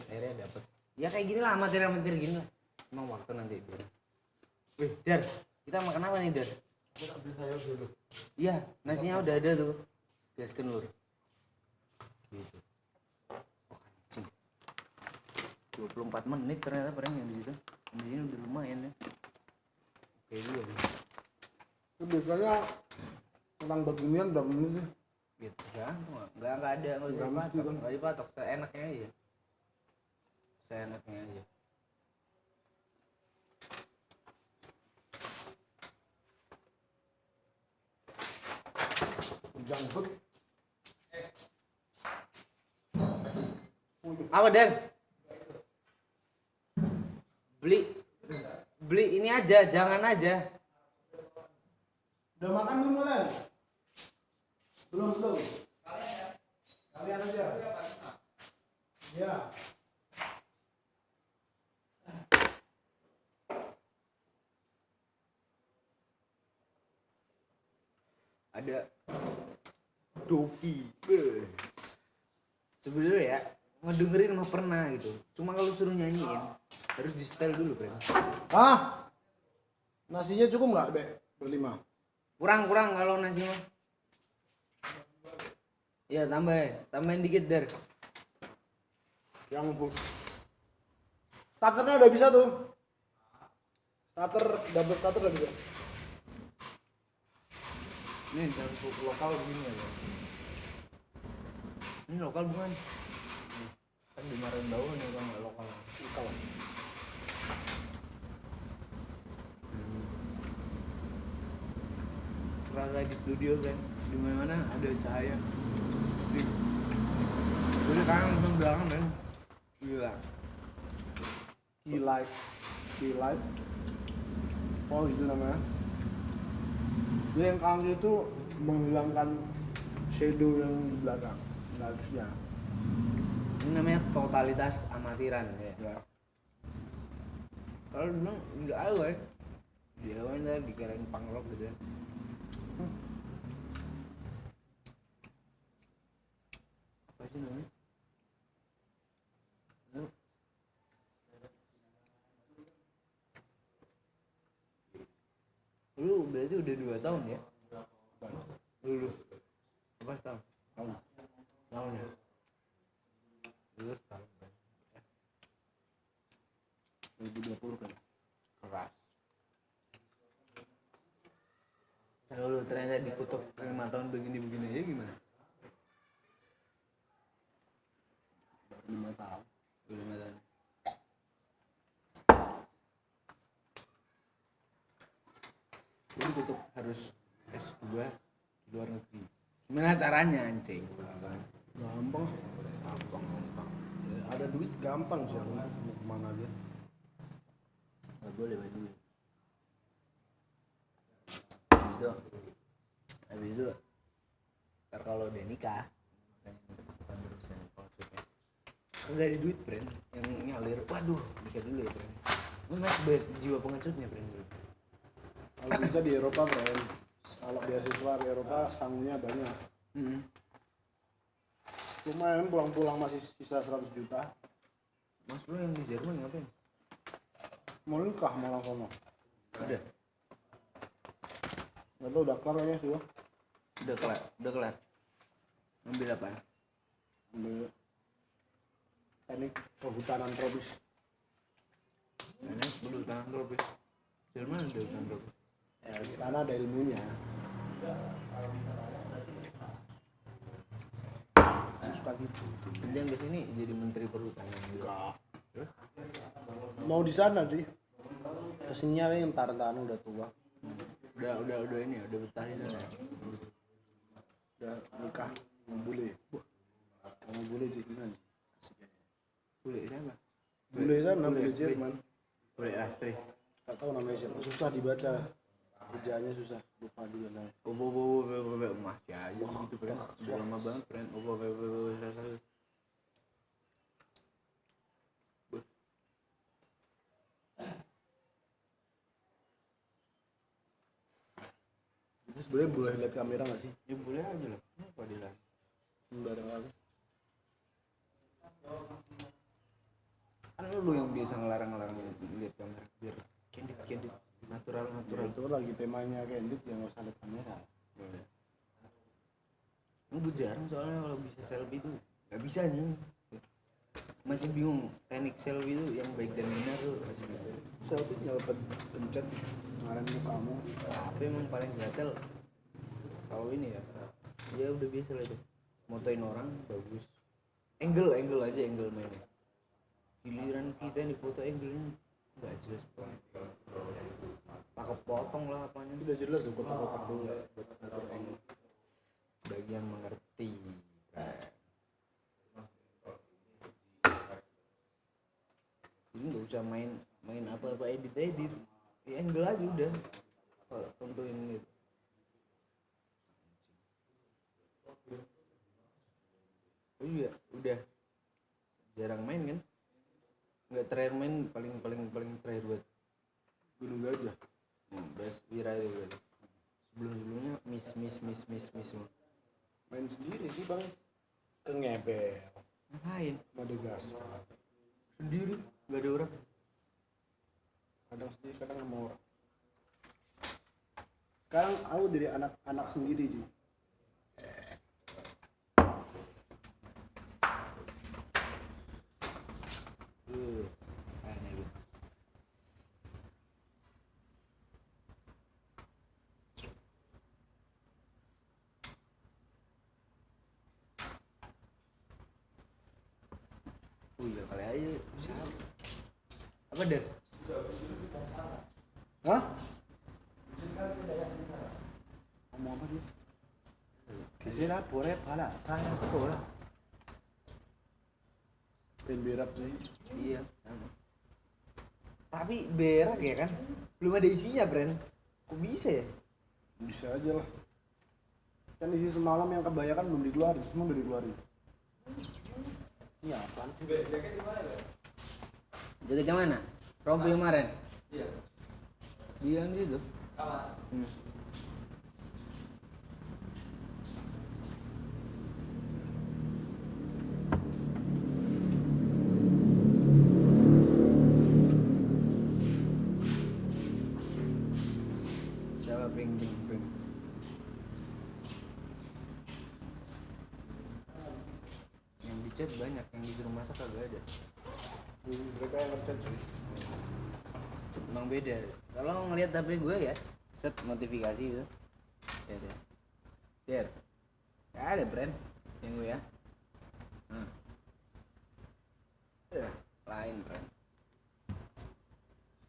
akhirnya dapet ya kayak gini lah amatir gini lah. Emang waktu nanti dia. Wih, Dar, kita makan apa nih, Dar? Kita beli sayur dulu. Iya, nasinya udah ada tuh. Gaskeun lur. Gitu. Oh, anjing. 24 menit ternyata bareng yang di situ. Di sini udah lumayan ya. Oke juga nih. Itu biasanya tentang beginian berapa menit sih? Gitu kan, nggak ada nggak dipatok, seenaknya aja. Jangkut. Apa Dan? Beli ini aja, jangan aja. Udah makan belum kalian? Belum. Kalian aja. Ya. Ada Doki. Sebenarnya ya ngedengerin mah pernah gitu. Cuma kalau suruh nyanyiin harus di setel dulu, Bro. Nasinya cukup nggak, Dek? Berlima. Kurang kalau nasi mah. Ya tambahin dikit Dar. Yang starternya udah bisa tuh. Double starter udah bisa. Ini lokal begini ya. Ini lokal bukan? Kan dimarahin bau nih kalau nggak lokal. Lokal. Serasa di studio kan, di mana ada cahaya. Jadi kan langsung belakang kan. Gila. Key light. Oh itu namanya. Dia yang kanan itu menghilangkan shadow yang di belakang. Nggak harusnya. Ini namanya totalitas amatiran ya. Ya. Kalau bilang nggak ada ya. Dia kan dikirain punk rock gitu ya. Apa sih namanya? Lu berarti udah 2 tahun ya? Lulus. Berapa tahun? Tahun ya? 5 tahun begini aja gimana? Baru 5 tahun. Udah 5 tahun. Jadi tetap harus S2 di luar negeri. Gimana caranya anjing? Gampang. Ya, ada duit gampang sih, mau kemana aja. Gak boleh baju. Habis itu ntar kalau udah nikah bukan urusan konsumsi. Enggak ada duit brand yang ngalir. Waduh, nikah dulu ya brand. Lu mas jiwa pengecutnya brand dulu. Kalau bisa di Eropa kan, kalau beasiswa di Eropa sanggupnya banyak. Lumayan pulang-pulang masih sisa 100 juta. Mas lu yang di Jerman ngapain? Mau nikah malah sono. Udah Nggak tahu udah kelar ya sih. udah kelar. Ngambil apa? Ambil teknik perhutanan tropis. Enak dulu tangan tropis. Jerman ada hutan tropis. Ya, di sana ada ilmunya. Suka gitu. Nanti yang kesini jadi menteri perhutanan juga. Enggak. Mau di sana sih. Kesininya yang ntar-ntar udah tua. Udah ini udah betah di sana. Udah nikah sama bule. Sama bule sih gimana? Asik ya. Bule siapa? Bule sana, Bule bule Astri. Jerman. Bule Astri. Gak tahu namanya siapa. Susah dibaca. Kerjaannya susah. Lupa juga namanya. Masih aja gitu friend. Udah lama banget friend. Terus boleh lihat kamera nggak sih? Ya boleh aja lah. Apa dia? Bareng lagi. Kan lu yang biasa ngelarang lihat kamera biar candid natural. Itu lagi temanya candid yang nggak usah lihat kamera. Gue jarang soalnya kalau bisa selfie itu nggak bisa nih. Masih bingung teknik selfie itu yang baik dan benar tuh masih bingung. Selfie tinggal pencet ngarahin mukamu. Tapi emang paling gatel kalau ini ya udah biasa lah itu motoin orang bagus angle aja angle mainnya giliran kita yang dipoto angle-nya nggak jelas banget pakai potong lah apanya Udah jelas tuh kotak-kotak dulu buat ngatur angle. bagian mengerti jadi nggak usah main apa edit ya angle aja udah kalau tentuin gitu. Oh iya, udah jarang main kan? Nggak terakhir main paling terakhir buat Gunung Gajah. best Wira itu berarti. Sebelumnya miss semua. Main sendiri sih bang. Ke Ngebel, Ngapain? Madagaskar. Sendiri, nggak ada orang. Kadang sendiri, kadang sama orang. Sekarang aku dari anak sendiri sih. Aneh lu. Oh iya kali aja siapa? Apa Der? Hah? Ngomong apa dia? Kisah boleh pala, tanya sekolah. Pengen berak sih. Iya sama. Tapi berak ya kan? Belum ada isinya Bren. Kok bisa ya? Bisa aja lah. Kan isi semalam yang kebanyakan belum dikeluarin, semua udah dikeluarin. Ini apaan sih? Jaketnya mana? Rompi kemarin? Iya. Dia yang gitu? Siapa ping. Yang dicat banyak, yang disuruh masak kagak ada. Mereka yang ngechat sih. Emang beda. Kalau ngelihat HP gue ya, set notifikasi itu. Ya deh. Jar. Gak ada brand yang gue ya. Lain brand.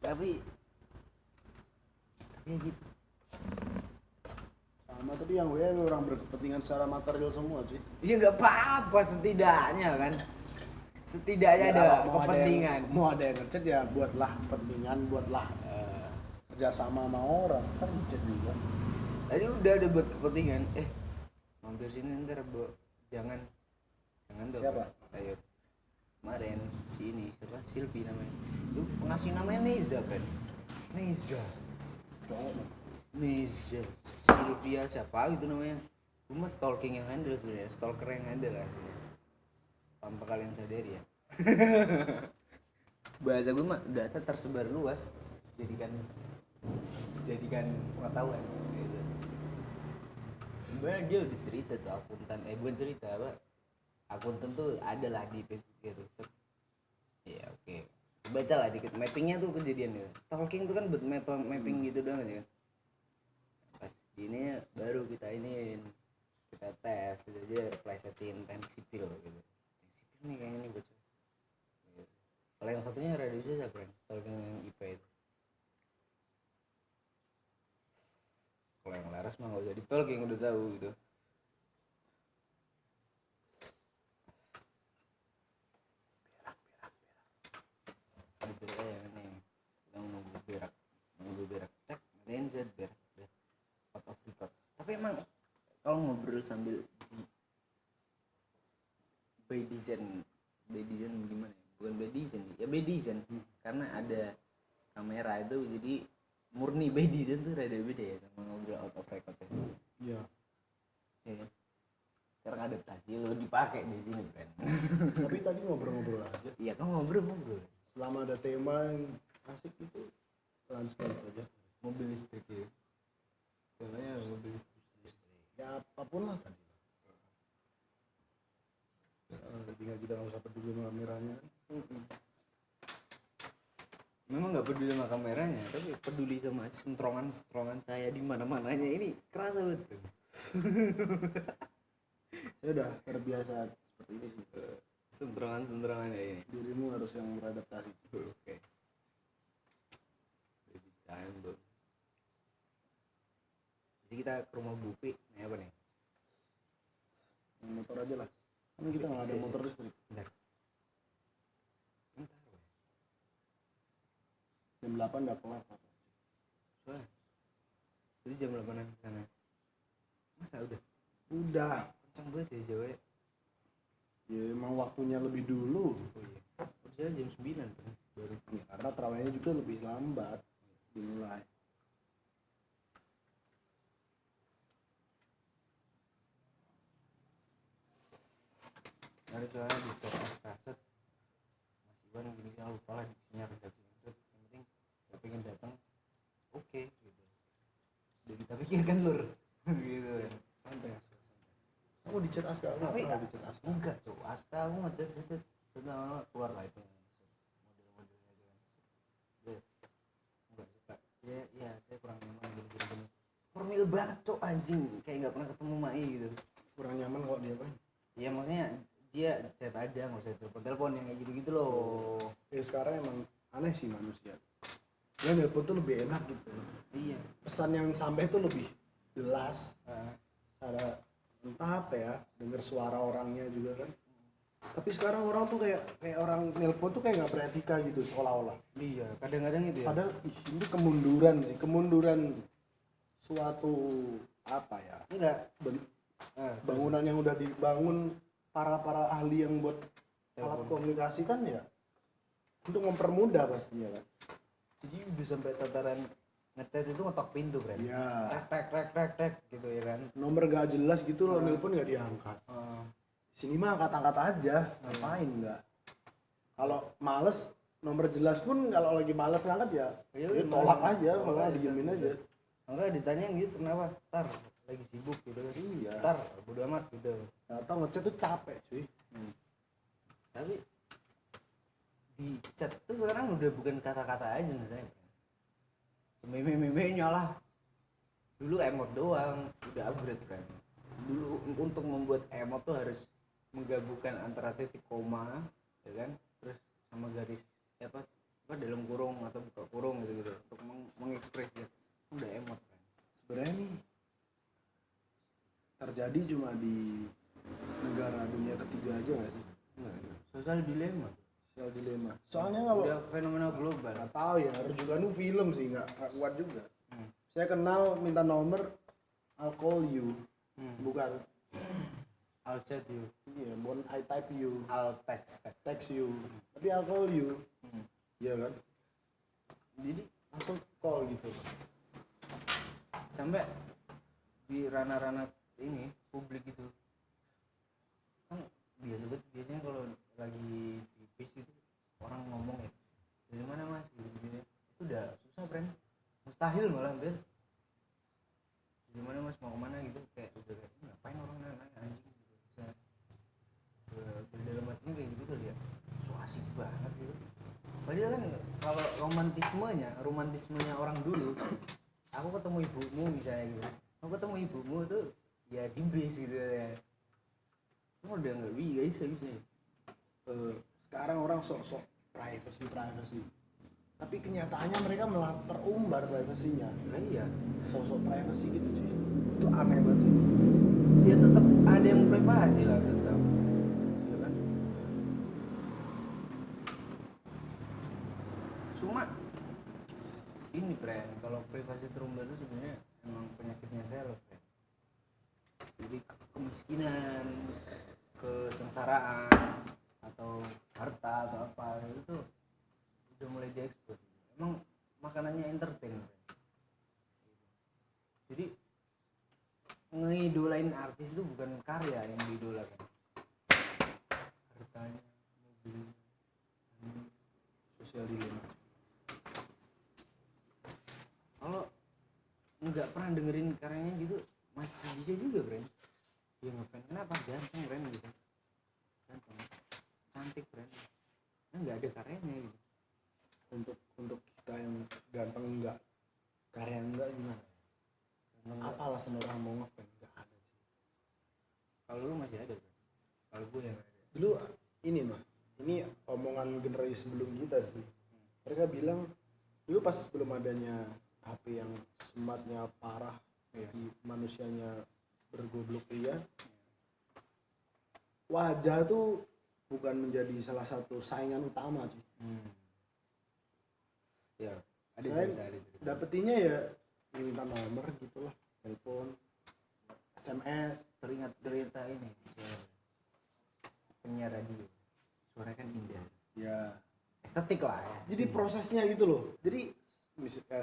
Tapi ya gitu. Sama tadi yang WA orang berkepentingan secara material semua sih. Ya nggak apa-apa setidaknya kan. Setidaknya Ya, ada kalau kepentingan. mau ada yang ngechat ya buatlah kepentingan, buatlah kerjasama sama orang kan ngechat juga. Tadi udah buat kepentingan. Mampir sini ntar jangan dong. Siapa? Ayo. Kemarin si ini siapa? Silvi namanya. Lu ngasih namanya Neza kan? Neza. Neza. Silvia siapa gitu namanya? Gue mah stalking yang handle sebenarnya, stalker yang handle aslinya. Tanpa kalian sadari ya. Bahasa gue mah data tersebar luas. Jadikan pengetahuan gitu. Sebenarnya dia udah cerita tuh akuntan, bukan cerita apa, akuntan tuh ada lah di Facebook gitu. Ya oke. Baca lah dikit mappingnya tuh kejadiannya. Stalking tuh kan buat mapping gitu doang aja kan. Pas ini baru kita tes gitu aja, plesetin teknik sipil gitu. Teknik sipil nih kayaknya nih baca. Kalau yang satunya radiusnya siapa yang stalking yang IP itu? Kalau yang laras mah nggak usah di stalking, udah tahu gitu. Berak aja kan nih, udah nunggu berak, ngatain Z berak out of record. Tapi emang kalau ngobrol sambil by design gimana ya? Bukan by design ya, by design karena ada kamera itu, jadi murni by design tuh rada beda ya sama ngobrol out of record ya. Iya. Ya kan? Sekarang adaptasi lo dipakai di sini kan. Tapi tadi ngobrol-ngobrol aja. Iya kan ngobrol. Selama ada tema yang asik itu lanjutkan saja. Mobil listrik ya. Temanya mobil listrik. Ya apapun lah tadi. Tinggal kita nggak usah peduli sama kameranya. Memang nggak peduli sama kameranya, tapi peduli sama sentrongan saya di mana-mananya ini kerasa betul. Saya udah terbiasa seperti ini sih. Sentrongannya ini. Dirimu harus yang beradaptasi. Oke. Baby time bro. Jadi kita ke rumah Bupi, nih apa nih? Yang motor aja lah. Kan kita nggak ada motor listrik. Bentar. Jam 8 nggak kelar. Wah. Jadi jam 8-an sana. Masa udah? Udah. Kencang banget ya Jawa ya. Ya emang waktunya lebih dulu. Oh iya. Harusnya jam 9 kan baru. Ya, karena terawihnya juga lebih lambat dimulai. Ada soalnya di chat kaset. Masih ban gini kan lupa lah diksinya redaksi itu. Yang penting gak pengen datang. Oke gitu. Udah kita pikirkan lur. Gitu kan. Santai. Aku di chat Aska. Tapi di chat Aska. enggak tuh, Aska aku ngechat setelah keluar lah itu model-modelnya dia. Enggak suka. Ya, saya kurang nyaman gini. Formil banget cok anjing, kayak nggak pernah ketemu Mai gitu. Kurang nyaman kok dia kan. Ya maksudnya dia chat aja, nggak usah telepon yang kayak gitu loh. Ya sekarang emang aneh sih manusia. Ya nelpon tuh lebih enak gitu. Iya. Pesan yang sampai tuh lebih jelas. Cara entah apa ya, denger suara orangnya juga kan. Tapi sekarang orang tuh kayak orang nelpon tuh kayak nggak beretika gitu seolah-olah. Iya, kadang-kadang itu ya. Padahal ini kemunduran suatu apa ya? Enggak. Bangunan yang udah dibangun para ahli yang buat alat komunikasi kan ya untuk mempermudah pastinya kan. Jadi udah sampai tataran ngechat itu ngetok pintu kan. Iya. Tek gitu ya kan. Nomor gak jelas gitu loh, nelpon nggak diangkat. Sini mah angkat-angkat aja, ngapain nggak? Kalau males nomor jelas pun kalau lagi males ngangkat ya, Ya dia udah, tolak males. aja, malah diemin aja. Enggak ditanyain gitu kenapa? Tar lagi sibuk gitu. Iya. Tar bodo amat gitu. Atau ngechat tuh capek cuy. Tapi di chat tuh sekarang udah bukan kata-kata aja misalnya. Sememe-memenya lah. Dulu emot doang, udah upgrade kan. dulu untuk membuat emot tuh harus menggabungkan antara titik koma ya kan, terus sama garis apa dalam kurung atau buka kurung gitu untuk mengekspresikan udah emot kan. Sebenarnya nih terjadi cuma di negara dunia ketiga aja nggak sih? Sosial dilema. Sosial dilema. Soalnya kalau Udah fenomena global. nggak tahu ya, juga nu film sih nggak kuat juga. Saya kenal minta nomor, I'll call you, bukan I'll chat you, iya, bukan I type you, I'll text. text you, tapi I'll call you, iya kan? Jadi Langsung call gitu. sampai di ranah-ranah ini publik gitu kan biasanya kalau lagi di bis itu orang ngomong ya dari mana mas gitu itu udah susah friend, mustahil malah hampir dari mana mas mau kemana gitu kayak udah kayak ngapain orang nanya anjing gitu. Dari dalam hatinya kayak gitu kali ya, so asik banget gitu. Padahal kan kalau romantismenya orang dulu, aku ketemu ibumu misalnya gitu, aku ketemu ibumu tuh ya di bis gitu ya, kamu udah nggak bisa Sekarang orang sok-sok privacy, tapi kenyataannya mereka malah terumbar privasinya. nah, iya Sok-sok privacy gitu sih, itu aneh banget sih. ya tetap ada yang privasi lah tetap gitu kan. Cuma ini friend, kalau privasi terumbar itu sebenarnya emang penyakitnya seleb friend. Jadi kemiskinan, kesengsaraan atau harta atau apa itu udah mulai diekspos. Emang makanannya entertain friend. Jadi ngidolain artis itu bukan karya yang diidolakan, hartanya, mobil, Sosial dilema. kalau nggak pernah dengerin karyanya gitu masih bisa juga friend. Dia ngefans kenapa ganteng friend gitu, ganteng cantik friend, nah, nggak ada karyanya gitu. Untuk kita yang ganteng enggak, karya enggak gimana? Apa alasan orang mau ngefans? Enggak ada sih. Kalau lu masih ada friend, kalau gue yang ada. Dulu ini mah, ini omongan generasi sebelum kita sih. Mereka bilang dulu pas belum adanya HP yang smartnya parah, si manusianya bergoblok pria, wajah tuh bukan menjadi salah satu saingan utama sih. Ya ada Selain cerita. dapetinnya ya minta nomor gitulah, telepon, SMS. Teringat cerita ini ya, penyiar radio suaranya kan indah Ya, estetik lah ya. jadi prosesnya gitu loh. Jadi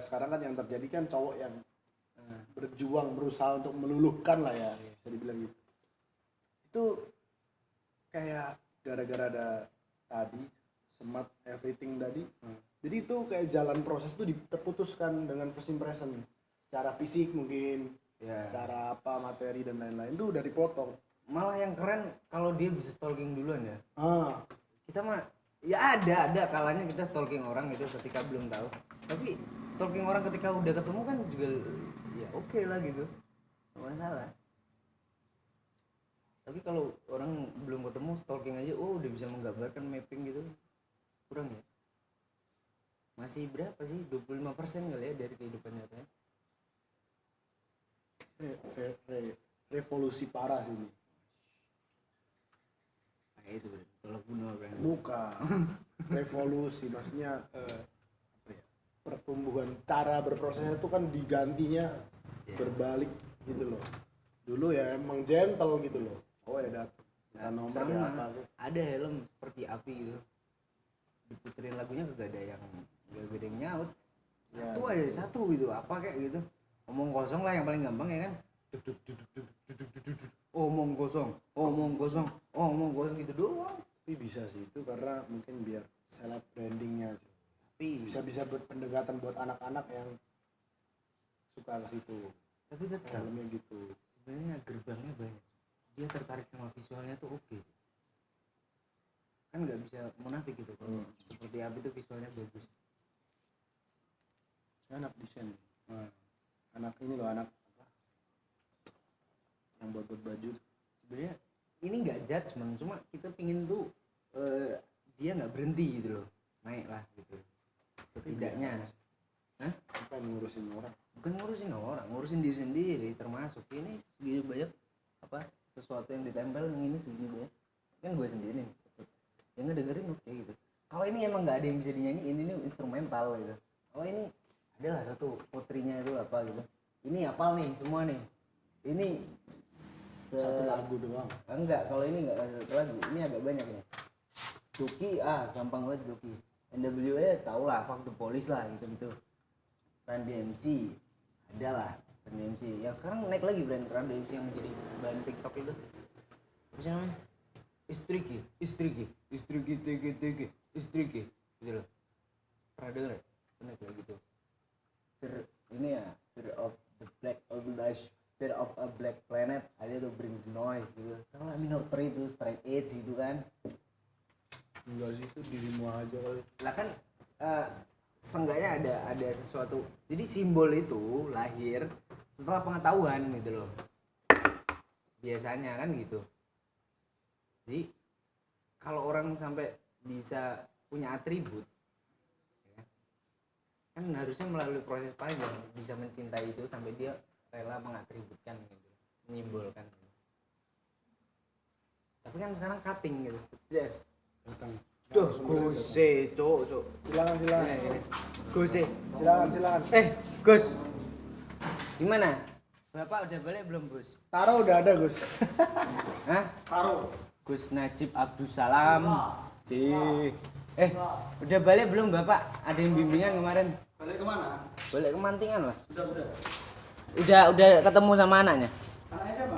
sekarang kan yang terjadi kan cowok yang berjuang berusaha untuk meluluhkan lah ya, bisa dibilang gitu. Itu kayak gara-gara ada tadi smart everything tadi. Jadi itu kayak jalan proses itu terputuskan dengan first impression. Secara fisik mungkin, Ya. cara apa materi dan lain-lain itu udah dipotong. Malah yang keren kalau dia bisa stalking duluan ya. Ah, Kita mah ya ada kalanya kita stalking orang gitu ketika belum tahu. Tapi stalking orang ketika udah ketemu kan juga ya oke lah gitu. Nggak masalah. Tapi kalau orang belum ketemu stalking aja udah bisa menggambarkan mapping gitu. Kurang ya. Masih berapa sih? 25% kali ya dari kehidupan nyatanya. revolusi parah sih ini. Kayak itu kalau bunuh orang. Bukan revolusi, maksudnya apa ya, pertumbuhan cara berprosesnya itu kan digantinya berbalik gitu loh. Dulu ya emang gentle gitu loh, oh ya datang nomor Sama, ya apa gitu. ada helm seperti api gitu, diputerin lagunya gak ada yang nyaut, Ya. satu aja satu gitu, apa kayak gitu, omong kosong lah yang paling gampang ya kan, omong kosong gitu doang. Tapi bisa sih itu karena mungkin biar seleb brandingnya sih. Tapi Bisa buat pendekatan buat anak-anak yang suka ke situ, tapi tetap dalamnya gitu. sebenarnya gerbangnya banyak, dia tertarik sama visualnya tuh oke. Kan nggak bisa munafik gitu kalau seperti api itu visualnya bagus. Saya anak desain, anak ini loh, anak apa yang buat baju. Sebenarnya ini nggak judgement, cuma kita pingin tuh dia nggak berhenti gitu loh, naik lah gitu setidaknya. Hah? Apa yang ngurusin orang? Bukan ngurusin orang, ngurusin diri sendiri, termasuk ini segini banyak apa sesuatu yang ditempel yang ini segini banyak kan gue sendiri nih yang ngedengerin oke gitu. Kalau ini emang nggak ada yang bisa dinyanyiin, ini instrumental gitu. Oh ini adalah satu putrinya itu apa gitu, ini apal nih semua nih, ini Satu lagu doang. enggak, kalau ini enggak satu lagu, ini agak banyak ya. Duki gampang banget Duki. NWA tau lah, Fuck the Police lah gitu. Run DMC ada lah, Run DMC yang sekarang naik lagi brand Run DMC yang menjadi bahan TikTok itu apa sih namanya, istriki gitu loh, pernah denger ya? Pernah kayak gitu. Ini ya Fear of a Black Planet, ada tuh Bring the Noise gitu. Kalau minor threat itu Straight Edge gitu kan. Enggak sih, itu dirimu aja kali. Lah kan seenggaknya ada sesuatu. Jadi simbol itu lahir setelah pengetahuan gitu loh. Biasanya kan gitu. Jadi kalau orang sampai bisa punya atribut ya, kan harusnya melalui proses panjang bisa mencintai itu sampai dia rela mengatributkan gitu, menyimbolkan. Tapi kan sekarang cutting gitu. Datang. Duh, gose, cok. Silakan. Gose. Silakan. Gus. Gimana? Bapak udah balik belum, Gus? Taro udah ada, Gus. Hah? Taro. Gus Najib Abdussalam. Udah balik belum, Bapak? Ada yang bimbingan kemarin? Balik kemana? Balik ke Mantingan lah. Sudah. Udah ketemu sama anaknya? Anaknya siapa?